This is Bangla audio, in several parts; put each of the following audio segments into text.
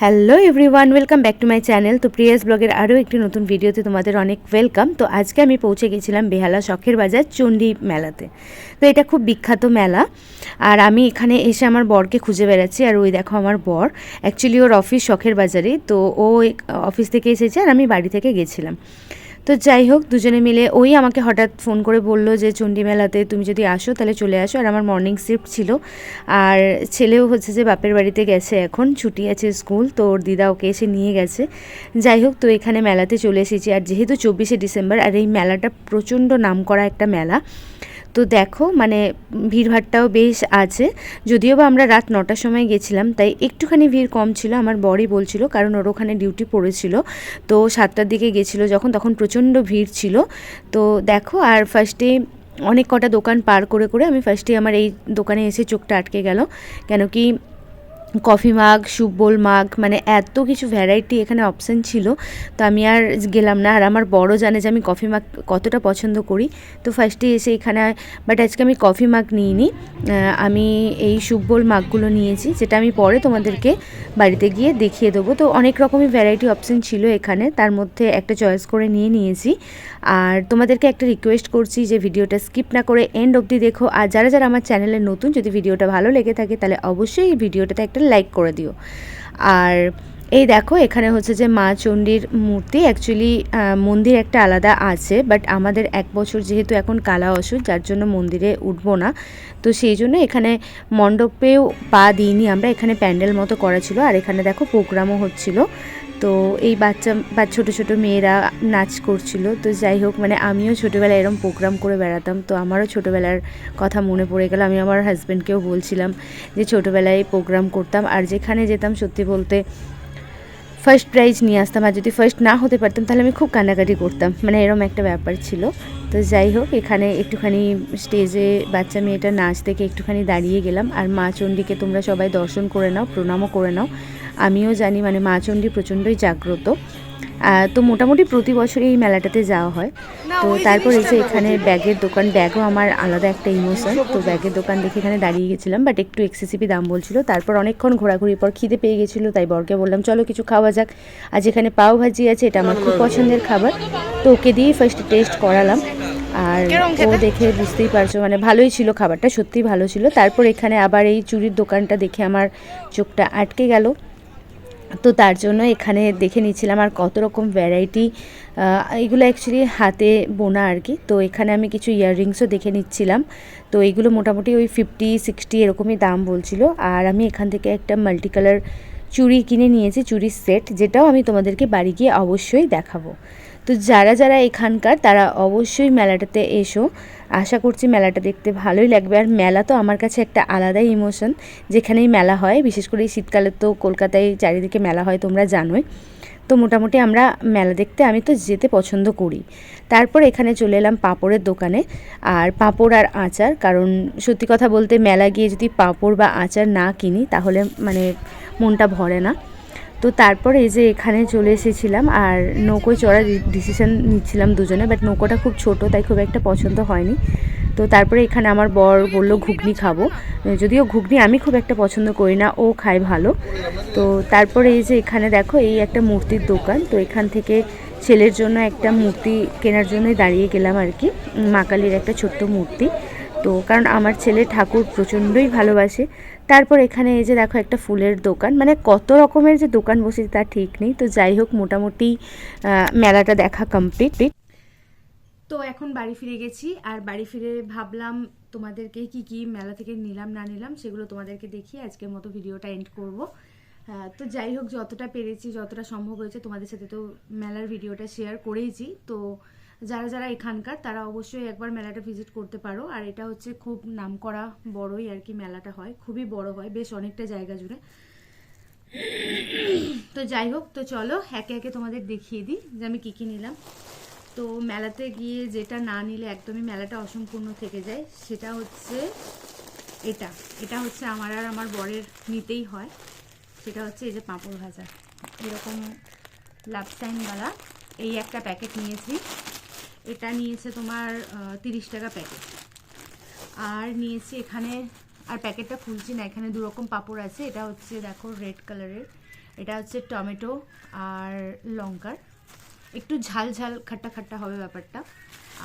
Hello everyone, welcome back to my channel. তো প্রিয়াস ব্লগের আরও একটি নতুন ভিডিওতে তোমাদের অনেক ওয়েলকাম। তো আজকে আমি পৌঁছে গেছিলাম বেহালা শখের বাজার চণ্ডী মেলাতে। তো এটা খুব বিখ্যাত মেলা, আর আমি এখানে এসে আমার বরকে খুঁজে বেড়াচ্ছি। আর ওই দেখো আমার বর, অ্যাকচুয়ালি ওর অফিস শখের বাজারে, তো ও অফিস থেকে এসেছে আর আমি বাড়ি থেকে গেছিলাম। তো যাই হোক, দুজনে মিলে ওই আমাকে হঠাৎ ফোন করে বলল যে চণ্ডী মেলাতে তুমি যদি আসো তাহলে চলে আসো। আর আমার মর্নিং শিফট ছিল, আর ছেলেও হচ্ছে যে বাপের বাড়িতে গেছে, এখন ছুটি আছে স্কুল, তো ওর দিদা ওকে এসে নিয়ে গেছে। যাই হোক, তো এখানে মেলাতে চলে এসেছি। আর যেহেতু 24শে ডিসেম্বর, আর এই মেলাটা প্রচণ্ড নামকরা একটা মেলা, তো দেখো মানে ভিড়ভাড়টাও বেশ আছে। যদিও বা আমরা রাত 9টার সময় গেছিলাম, তাই একটুখানি ভিড় কম ছিল, আমার বরই বলছিল, কারণ ওর ওখানে ডিউটি পড়েছিল। তো 7টার দিকে গেছিলো যখন, তখন প্রচণ্ড ভিড় ছিল। তো দেখো, আর ফার্স্টে অনেক কটা দোকান পার করে করে আমি ফার্স্টে আমার এই দোকানে এসে চোখটা আটকে গেল, কেন কি কফি মাগ, স্যুপ বোল মাগ, মানে এত কিছু ভ্যারাইটি এখানে অপশান ছিল। তো আমি আর গেলাম না। আর আমার বড় জানে যে আমি কফি মাগ কতটা পছন্দ করি, তো ফার্স্টে এসে এখানে, বাট আজকে আমি কফি মাগ নিইনি, আমি এই স্যুপ বোল মাগগুলো নিয়েছি, যেটা আমি পরে তোমাদেরকে বাড়িতে গিয়ে দেখিয়ে দেবো। তো অনেক রকমই ভ্যারাইটি অপশান ছিল এখানে, তার মধ্যে একটা চয়েস করে নিয়েছি। আর তোমাদেরকে একটা রিকোয়েস্ট করছি যে ভিডিওটা স্কিপ না করে এন্ড অবধি দেখো। আর যারা যারা আমার চ্যানেলে নতুন, যদি ভিডিওটা ভালো লেগে থাকে তাহলে অবশ্যই এই ভিডিওটাতে একটা লাইক করে দিও। আর এই দেখো, এখানে হচ্ছে যে মা চণ্ডীর মূর্তি, অ্যাকচুয়ালি মন্দির একটা আলাদা আছে, বাট আমাদের 1 বছর যেহেতু এখন কালা অসুখ, যার জন্য মন্দিরে উঠবো না। তো সেই জন্য এখানে মণ্ডপেও পা দিইনি আমরা, এখানে প্যান্ডেল মতো করা ছিল। আর এখানে দেখো প্রোগ্রামও হচ্ছিল, তো এই ছোটো ছোটো মেয়েরা নাচ করছিল। তো যাই হোক, মানে আমিও ছোটোবেলায় এরকম প্রোগ্রাম করে বেড়াতাম, তো আমারও ছোটোবেলার কথা মনে পড়ে গেল। আমি আমার হাজব্যান্ডকেও বলছিলাম যে ছোটোবেলায় প্রোগ্রাম করতাম, আর যেখানে যেতাম সত্যি বলতে ফার্স্ট প্রাইজ নিয়ে আসতাম, আর যদি ফার্স্ট না হতে পারতাম তাহলে আমি খুব কান্নাকাটি করতাম, মানে এরকম একটা ব্যাপার ছিল। তো যাই হোক, এখানে একটুখানি স্টেজে বাচ্চা মেয়েটা নাচ দেখে একটুখানি দাঁড়িয়ে গেলাম। আর মা চণ্ডীকে তোমরা সবাই দর্শন করে নাও, প্রণামও করে নাও। আমিও জানি মানে মা চণ্ডী প্রচণ্ডই জাগ্রত। তো মোটামুটি প্রতি বছরই এই মেলাটাতে যাওয়া হয়। তো তারপর এই যে এখানে ব্যাগের দোকান, ব্যাগও আমার আলাদা একটা ইমোশন। তো ব্যাগের দোকান দেখে এখানে দাঁড়িয়ে গেছিলাম, বাট একটু এক্সেসিভই দাম বলছিল। তারপর অনেকক্ষণ ঘোরাঘুরির পর খিদে পেয়ে গেছিলো, তাই বরকে বললাম চলো কিছু খাওয়া যাক। আজ এখানে পাও ভাজি আছে, এটা আমার খুব পছন্দের খাবার, তো ওকে দিয়েই ফার্স্টে টেস্ট করালাম। আর ও দেখে বুঝতেই পারছো, মানে ভালোই ছিল খাবারটা, সত্যিই ভালো ছিল। তারপর এখানে আবার এই চুড়ির দোকানটা দেখে আমার চোখটা আটকে গেল, তো তার জন্য এখানে দেখে নিচ্ছিলাম। আর কত রকম ভ্যারাইটি, এগুলো অ্যাকচুয়ালি হাতে বোনা আর কি। তো এখানে আমি কিছু ইয়াররিংসও দেখে নিচ্ছিলাম, তো এইগুলো মোটামুটি ওই 50-60 এরকমই দাম বলছিল। আর আমি এখান থেকে একটা মাল্টি কালার চুড়ি কিনে নিয়েছি, চুড়ির সেট, যেটাও আমি তোমাদেরকে বাড়ি গিয়ে অবশ্যই দেখাবো। তো যারা যারা এখানকার তারা অবশ্যই মেলাটাতে এসো, আশা করছি মেলাটা দেখতে ভালোই লাগবে। আর মেলা তো আমার কাছে একটা আলাদাই ইমোশন, যেখানেই মেলা হয়, বিশেষ করে এই শীতকালে তো কলকাতায় চারিদিকে মেলা হয়, তোমরা জানোই। তো মোটামুটি আমরা মেলা দেখতে আমি তো যেতে পছন্দ করি। তারপর এখানে চলে এলাম পাঁপড়ের দোকানে, আর পাঁপড় আর আচার, কারণ সত্যি কথা বলতে মেলা গিয়ে যদি পাঁপড় বা আচার না কিনি তাহলে মানে মনটা ভরে না। তো তারপরে এই যে এখানে চলে এসেছিলাম, আর নৌকোয় চড়ার ডিসিশন নিচ্ছিলাম দুজনে, বাট নৌকোটা খুব ছোট, তাই খুব একটা পছন্দ হয়নি। তো তারপরে এখানে আমার বর বললো ঘুগনি খাবো, যদিও ঘুগনি আমি খুব একটা পছন্দ করি না, ও খায় ভালো। তো তারপরে এই যে এখানে দেখো এই একটা মূর্তির দোকান, তো এখান থেকে ছেলের জন্য একটা মূর্তি কেনার জন্যই দাঁড়িয়ে গেলাম আর কি, মা কালীর একটা ছোট্ট মূর্তি। তো কারণ আমার ছেলে ঠাকুর প্রচণ্ডই ভালোবাসে। তারপর এখানে এই যে দেখো একটা ফুলের দোকান, মানে কত রকমের যে দোকান বসেছে তা ঠিক নেই। তো যাই হোক, মোটামুটি মেলাটা দেখা কমপ্লিট। তো এখন বাড়ি ফিরে গেছি, আর বাড়ি ফিরে ভাবলাম তোমাদেরকে কি কি মেলা থেকে নিলাম না নিলাম সেগুলো তোমাদেরকে দেখিয়ে আজকের মতো ভিডিওটা এন্ড করব। তো যাই হোক, যতটা পেরেছি, যতটা সম্ভব হয়েছে তোমাদের সাথে তো মেলার ভিডিওটা শেয়ার করেইছি। তো যারা যারা এখানকার তারা অবশ্যই একবার মেলাটা ভিজিট করতে পারো। আর এটা হচ্ছে খুব নামকরা বড়ই আর কি মেলাটা হয়, খুবই বড় হয়, বেশ অনেকটা জায়গা জুড়ে। তো যাই হোক, তো চলো একে একে তোমাদের দেখিয়ে দিই যে আমি কী কী নিলাম। তো মেলাতে গিয়ে যেটা না নিলে একদমই মেলাটা অসম্পূর্ণ থেকে যায়, সেটা হচ্ছে এটা। এটা হচ্ছে আমার আর আমার বরের নিতেই হয়, সেটা হচ্ছে এই যে পাঁপড় ভাজা, এরকম লাভ সাইনওয়ালা এই একটা প্যাকেট নিয়েছি। এটা নিয়েছে তোমার 30 টাকা প্যাকেট। আর নিয়েছি এখানে, আর প্যাকেটটা খুলছি না, এখানে 2 রকম পাঁপড় আছে। এটা হচ্ছে দেখো রেড কালারের, এটা হচ্ছে টমেটো আর লঙ্কার, একটু ঝাল ঝাল খাট্টা খাট্টা হবে ব্যাপারটা।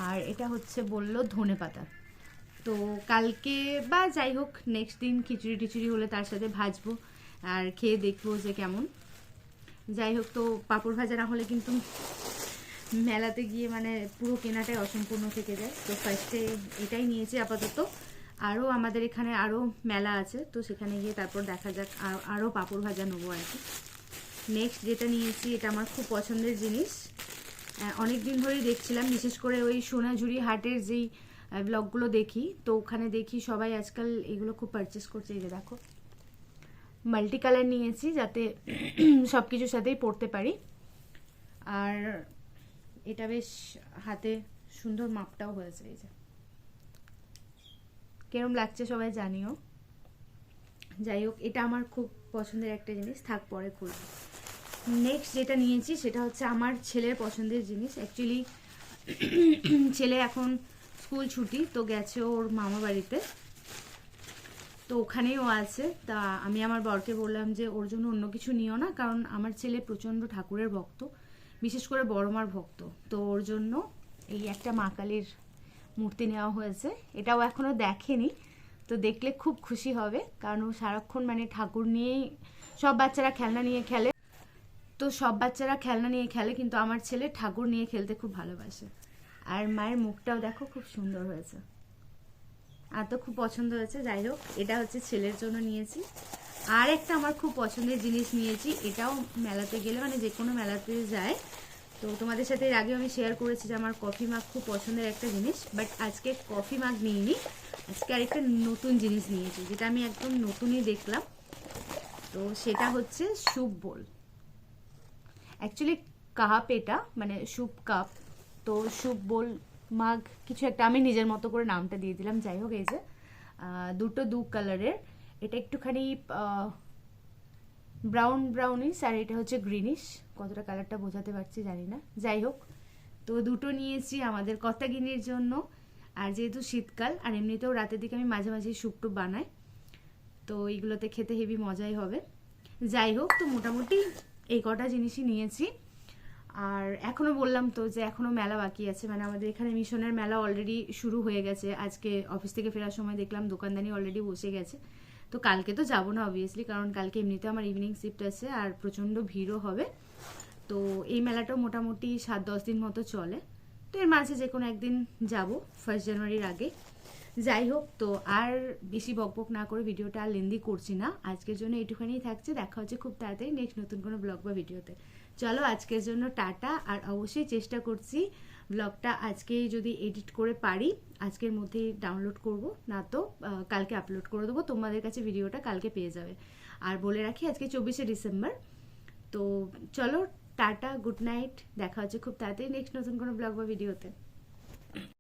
আর এটা হচ্ছে বললো ধনেপাতা। তো কালকে বা যাই হোক নেক্সট দিন খিচুড়ি টিচুড়ি হলে তার সাথে ভাজবো আর খেয়ে দেখবো যে কেমন। যাই হোক, তো পাঁপড় ভাজা না হলে কিন্তু মেলাতে গিয়ে মানে পুরো কেনাটাই অসম্পূর্ণ থেকে যায়। তো ফার্স্টে এটাই নিয়েছি আপাতত। আরও আমাদের এখানে আরও মেলা আছে, তো সেখানে গিয়ে তারপর দেখা যাক আরও পাঁপড় ভাজা নেবো আর কি। নেক্সট যেটা নিয়েছি এটা আমার খুব পছন্দের জিনিস, অনেক দিন ধরেই দেখছিলাম, বিশেষ করে ওই সোনাঝুরি হাটের যেই ব্লগগুলো দেখি, তো ওখানে দেখি সবাই আজকাল এগুলো খুব পারচেস করছে। এই যে দেখো, মাল্টি কালার নিয়েছি যাতে সব কিছুর সাথেই পরতে পারি। আর এটা বেশ হাতে সুন্দর মাপটাও হয়েছে। এই যে কেরম লাগছে সবাই জানিও। যাই হোক, এটা আমার খুব পছন্দের একটা জিনিস, থাক পরে খুলবো। নেক্সট যেটা নিয়েছি সেটা হচ্ছে আমার ছেলের পছন্দের জিনিস। অ্যাকচুয়ালি ছেলে এখন স্কুল ছুটি, তো গেছে ওর মামা বাড়িতে, তো ওখানেই ও আছে। তা আমি আমার বরকে বললাম যে ওর জন্য অন্য কিছু নিও না, কারণ আমার ছেলে প্রচণ্ড ঠাকুরের ভক্ত, বিশেষ করে বড় মার ভক্ত। তো ওর জন্য এই একটা মা কালীর মূর্তি নেওয়া হয়েছে। এটাও এখনও দেখেনি, তো দেখলে খুব খুশি হবে, কারণ ও সারাক্ষণ মানে ঠাকুর নিয়েই, সব বাচ্চারা খেলনা নিয়ে খেলে, তো সব বাচ্চারা খেলনা নিয়ে খেলে, কিন্তু আমার ছেলে ঠাকুর নিয়ে খেলতে খুব ভালোবাসে। আর মায়ের মুখটাও দেখো খুব সুন্দর হয়েছে, আর তো খুব পছন্দ হয়েছে। যাই হোক, এটা হচ্ছে ছেলের জন্য নিয়েছি। আর একটা আমার খুব পছন্দের জিনিস নিয়েছি, এটাও মেলাতে গেলে মানে যে কোনো মেলাতে যায়, তো তোমাদের সাথে এর আগেও আমি শেয়ার করেছি যে আমার কফি মাগ খুব পছন্দের একটা জিনিস, বাট আজকে কফি মাগ নিইনি, আজকে আরেকটা নতুন জিনিস নিয়েছি, যেটা আমি একদম নতুনই দেখলাম। তো সেটা হচ্ছে স্যুপ বোল। অ্যাকচুয়ালি কাপ, এটা মানে স্যুপ কাপ, তো স্যুপ বোল মাগ কিছু একটা, আমি নিজের মতো করে নামটা দিয়ে দিলাম। যাই হোক, এই যে দুটো দু কালারের, এটা একটুখানি ব্রাউন ব্রাউনিশ আর এটা হচ্ছে গ্রিনিশ, কতটা কালারটা বোঝাতে পারছি জানি না। যাই হোক, তো দুটো নিয়েছি আমাদের কর্তাগিনীর জন্য। আর যেহেতু শীতকাল, আর এমনিতেও রাতের দিকে আমি মাঝে মাঝে স্যুপ টুপ বানাই, তো এইগুলোতে খেতে হেভি মজাই হবে। যাই হোক, তো মোটামুটি এই কটা জিনিসই নিয়েছি। আর এখনও বললাম তো যে এখনও মেলা বাকি আছে, মানে আমাদের এখানে মিশনের মেলা অলরেডি শুরু হয়ে গেছে। আজকে অফিস থেকে ফেরার সময় দেখলাম দোকানদানি অলরেডি বসে গেছে। তো কালকে তো যাবো না অবভিয়াসলি, কারণ কালকে এমনিতে আমার ইভিনিং শিফট আছে আর প্রচণ্ড ভিড়ও হবে। তো এই মেলাটাও মোটামুটি 7-10 দিন মতো চলে, তো এর মাঝে যে কোনো একদিন যাব 1 জানুয়ারির আগে। যাই হোক, তো আর বেশি বকবক না করে ভিডিওটা আর লেন্দি করছি না, আজকের জন্য এইটুখানেই থাকছে। দেখা হচ্ছে খুব তাড়াতাড়ি নেক্সট নতুন কোনো ব্লগ বা ভিডিওতে। চলো আজকের জন্য টাটা। আর অবশ্যই চেষ্টা করছি ব্লগটা আজকেই যদি এডিট করে পারি আজকের মধ্যেই ডাউনলোড করব, না তো কালকে আপলোড করে দেবো, তোমাদের কাছে ভিডিওটা কালকে পেয়ে যাবে। আর বলে রাখি আজকে 24শে ডিসেম্বর। তো চলো টাটা, গুড নাইট, দেখা হচ্ছে খুব তাড়াতাড়ি নেক্সট নতুন কোনো ব্লগ বা ভিডিওতে।